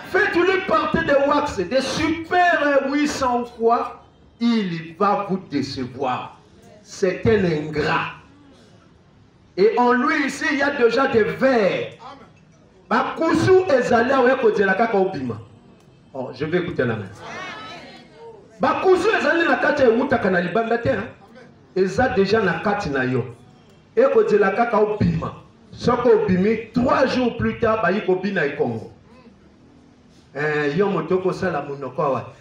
Faites-lui porter des wax, des super 800 fois. Il va vous décevoir. C'est un ingrat. Et en lui ici, il y a déjà des vers. Oh, je vais écouter la main. Bakuzu ezali na kati ya utaka na libanda te eza déjà na kati na yo ekozela kaka obima soko obimi 3 jours plus tard bayi kobina ekongo yo motoko sala monoko awa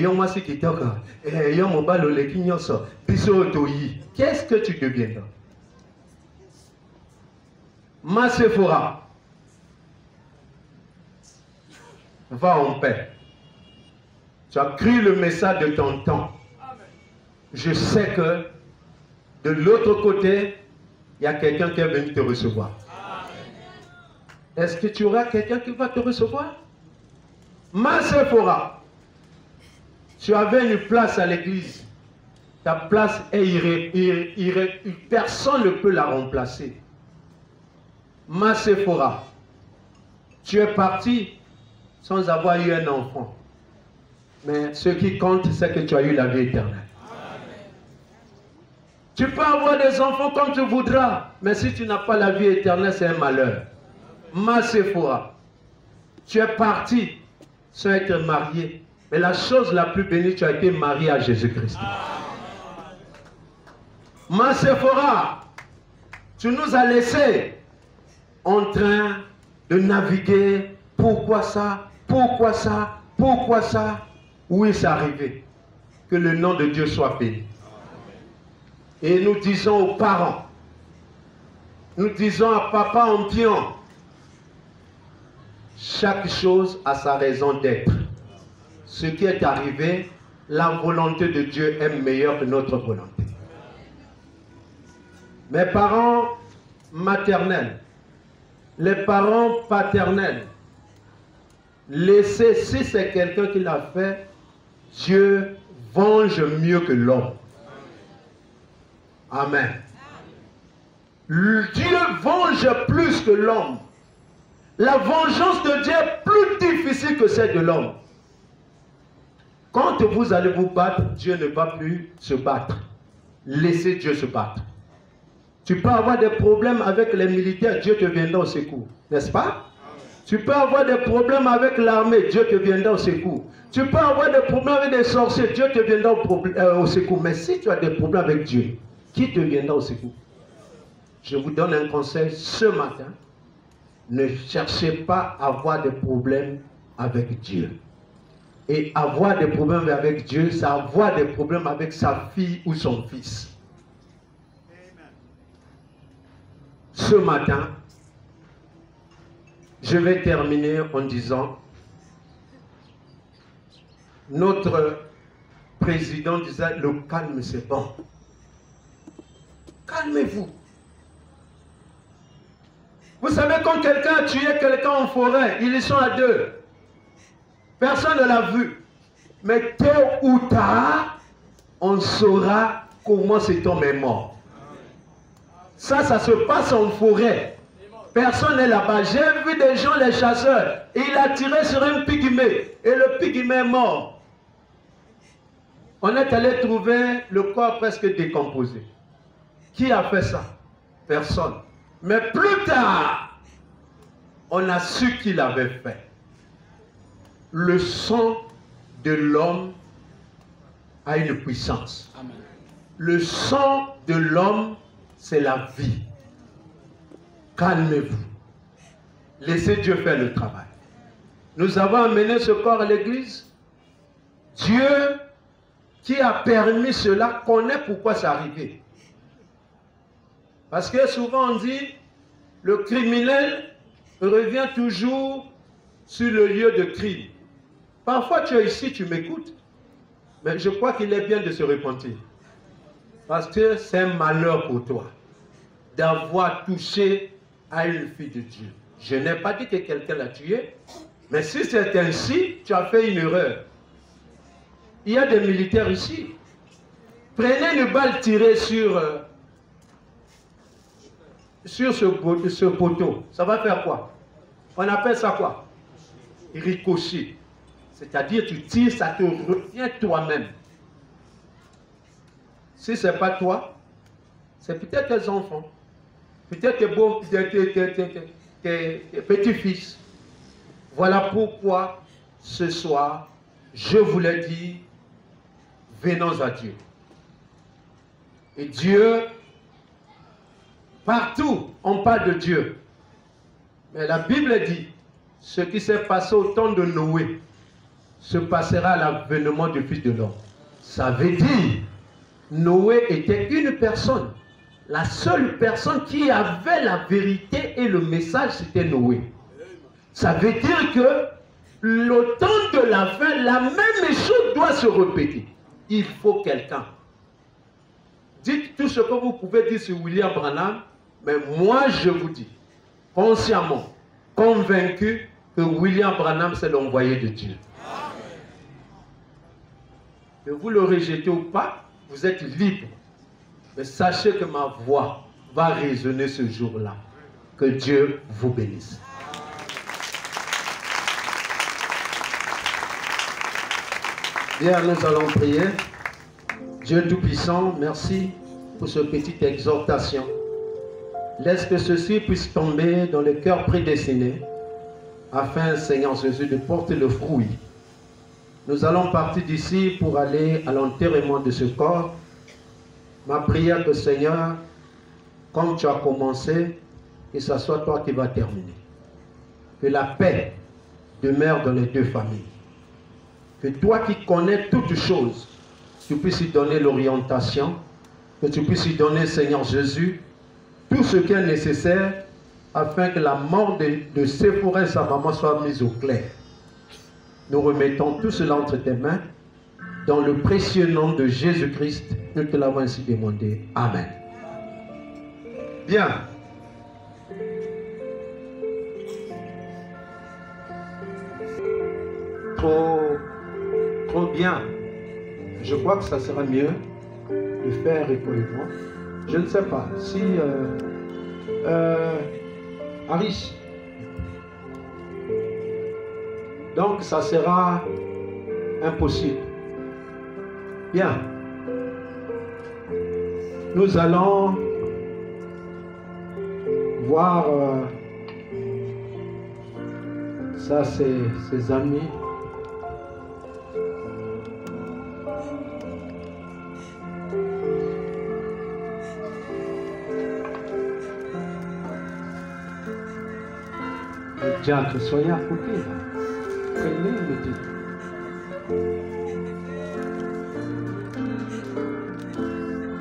yo mwasi kitoko yo mobali oleki nyonso biso otoyi. Qu'est-ce que tu deviendras? Ma Sephora, va en paix. Tu as cru le message de ton temps. Je sais que de l'autre côté, il y a quelqu'un qui est venu te recevoir. Est-ce que tu auras quelqu'un qui va te recevoir? Ma Sephora, tu avais une place à l'église. Ta place est personne ne peut la remplacer. Ma Sephora, tu es parti sans avoir eu un enfant. Mais ce qui compte, c'est que tu as eu la vie éternelle. Tu peux avoir des enfants comme tu voudras, mais si tu n'as pas la vie éternelle, c'est un malheur. Ma Sephora, tu es parti sans être marié. Mais la chose la plus bénie, tu as été marié à Jésus-Christ. Ma Séphora, tu nous as laissés en train de naviguer. Pourquoi ça? Pourquoi ça? Pourquoi ça? Oui, c'est arrivé. Que le nom de Dieu soit béni. Et nous disons aux parents, nous disons à papa en pion, chaque chose a sa raison d'être. Ce qui est arrivé, la volonté de Dieu est meilleure que notre volonté. Mes parents maternels, les parents paternels, laissez, si c'est quelqu'un qui l'a fait, Dieu venge mieux que l'homme. Amen. Dieu venge plus que l'homme. La vengeance de Dieu est plus difficile que celle de l'homme. Quand vous allez vous battre, Dieu ne va plus se battre. Laissez Dieu se battre. Tu peux avoir des problèmes avec les militaires, Dieu te viendra au secours. N'est-ce pas? Tu peux avoir des problèmes avec l'armée, Dieu te viendra au secours. Tu peux avoir des problèmes avec des sorciers, Dieu te viendra au secours. Mais si tu as des problèmes avec Dieu, qui te viendra au secours? Je vous donne un conseil ce matin. Ne cherchez pas à avoir des problèmes avec Dieu. Et avoir des problèmes avec Dieu, c'est avoir des problèmes avec sa fille ou son fils. Ce matin, je vais terminer en disant, notre président disait, le calme c'est bon. Calmez-vous. Vous savez, quand quelqu'un a tué quelqu'un en forêt, ils sont à deux. Personne ne l'a vu. Mais tôt ou tard, on saura comment cet homme est mort. Ça se passe en forêt. Personne n'est là-bas. J'ai vu des gens, les chasseurs, et il a tiré sur un pygmée. Et le pygmée est mort. On est allé trouver le corps presque décomposé. Qui a fait ça? Personne. Mais plus tard, on a su qui l'avait fait. Le sang de l'homme a une puissance. Amen. Le sang de l'homme, c'est la vie. Calmez-vous. Laissez Dieu faire le travail. Nous avons amené ce corps à l'église. Dieu qui a permis cela connaît pourquoi c'est arrivé. Parce que souvent on dit, le criminel revient toujours sur le lieu de crime. Parfois tu es ici, tu m'écoutes, mais je crois qu'il est bien de se repentir. Parce que c'est un malheur pour toi d'avoir touché à une fille de Dieu. Je n'ai pas dit que quelqu'un l'a tué, mais si c'est ainsi, tu as fait une erreur. Il y a des militaires ici. Prenez une balle tirée sur ce poteau. Ça va faire quoi? On appelle ça quoi? Ricochet. C'est-à-dire tu tires, ça te revient toi-même. Si ce n'est pas toi, c'est peut-être tes enfants, peut-être tes petits-fils. Voilà pourquoi ce soir, je vous l'ai dit, venons à Dieu. Et Dieu, partout on parle de Dieu. Mais la Bible dit, ce qui s'est passé au temps de Noé se passera à l'avènement du Fils de l'homme. Ça veut dire, Noé était une personne. La seule personne qui avait la vérité et le message, c'était Noé. Ça veut dire que le temps de la fin, la même chose doit se répéter. Il faut quelqu'un. Dites tout ce que vous pouvez dire sur William Branham, mais moi je vous dis, consciemment, convaincu que William Branham c'est l'envoyé de Dieu. Que vous le rejetez ou pas, vous êtes libre. Mais sachez que ma voix va résonner ce jour-là. Que Dieu vous bénisse. Bien, nous allons prier. Dieu Tout-Puissant, merci pour cette petite exhortation. Laisse que ceci puisse tomber dans le cœur prédestiné, afin, Seigneur Jésus, de porter le fruit. Nous allons partir d'ici pour aller à l'enterrement de ce corps. Ma prière que Seigneur, comme tu as commencé, que ce soit toi qui vas terminer. Que la paix demeure dans les deux familles. Que toi qui connais toutes choses, tu puisses y donner l'orientation, que tu puisses y donner, Seigneur Jésus, tout ce qui est nécessaire afin que la mort de Séphora et sa maman soit mise au clair. Nous remettons tout cela entre tes mains. Dans le précieux nom de Jésus-Christ, nous te l'avons ainsi demandé. Amen. Bien. Trop bien. Je crois que ça sera mieux de faire écho et moi. Je ne sais pas si Aris. Donc ça sera impossible. Bien. Nous allons voir ça, c'est ses amis. Diacre, soyez à côté là. Prenez le titre.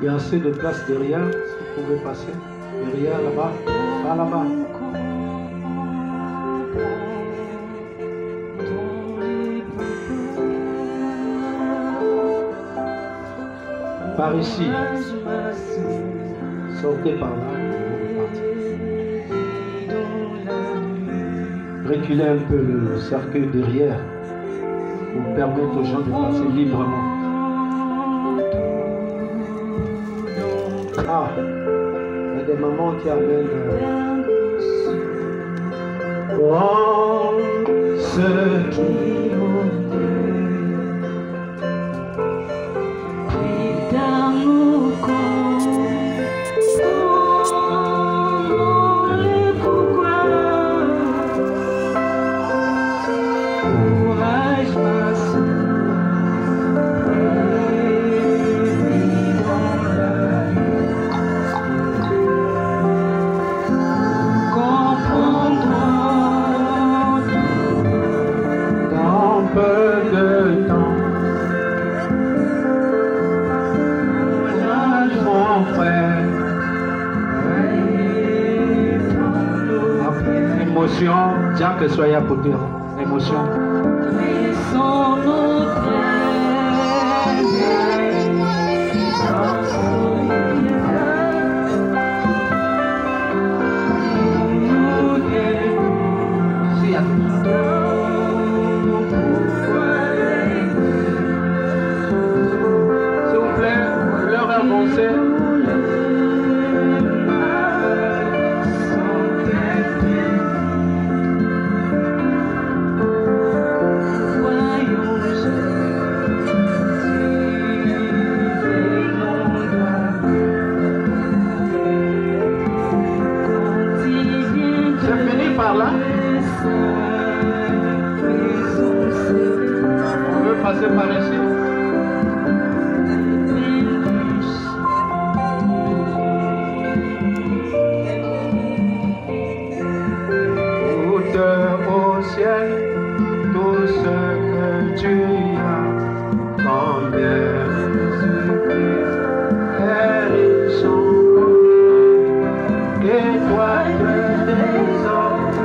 Il y a assez de place derrière, si vous pouvez passer. Derrière, là-bas, pas là-bas. Par ici. Sortez par là. Reculez un peu le cercueil derrière pour permettre aux gens de passer librement. Ah, il y a des mamans qui amènent ce qui que soyez à côté, émotion. S'il vous plaît, leur avancer. Passer par ici. Tout au ciel, tout ce que tu as, combien est riche en et toi tu désordres.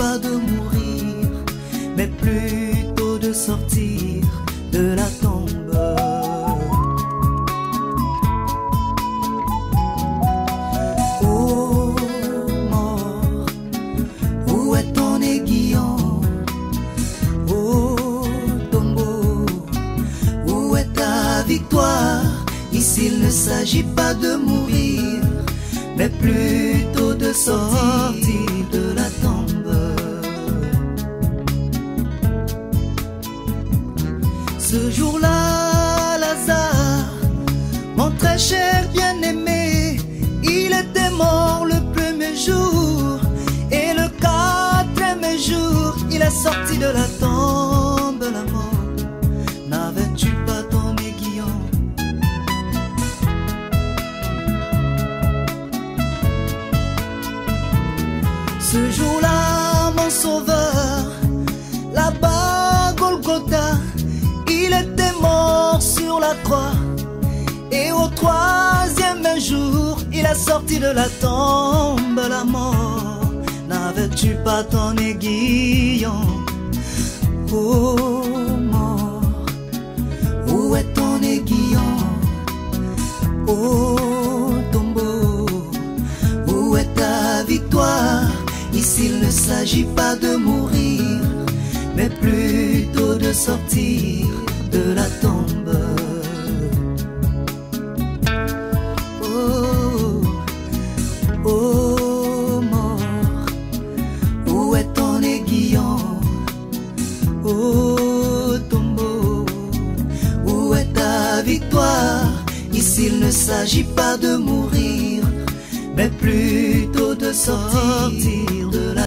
pas de mourir, mais plutôt de sortir de la tombe. Oh mort, où est ton aiguillon? Oh tombeau, où est ta victoire? Ici il ne s'agit pas de mourir, mais plutôt de sortir de la tombe. Ce jour-là, Lazare, mon très cher bien-aimé, il était mort le premier jour, et le quatrième jour, il est sorti de la tombe. La mort, n'avais-tu pas ton aiguillon? Ce jour-là, mon sauveur, là-bas, Golgotha, il était mort sur la croix. Et au troisième jour, il est sorti de la tombe. La mort, n'avais-tu pas ton aiguillon? Oh mort, où est ton aiguillon? Oh tombeau, où est ta victoire? Ici il ne s'agit pas de mourir, mais plutôt de sortir de la tombe. Oh, oh mort, où est ton aiguillon? Oh tombeau, où est ta victoire? Ici il ne s'agit pas de mourir, mais plutôt de sortir de la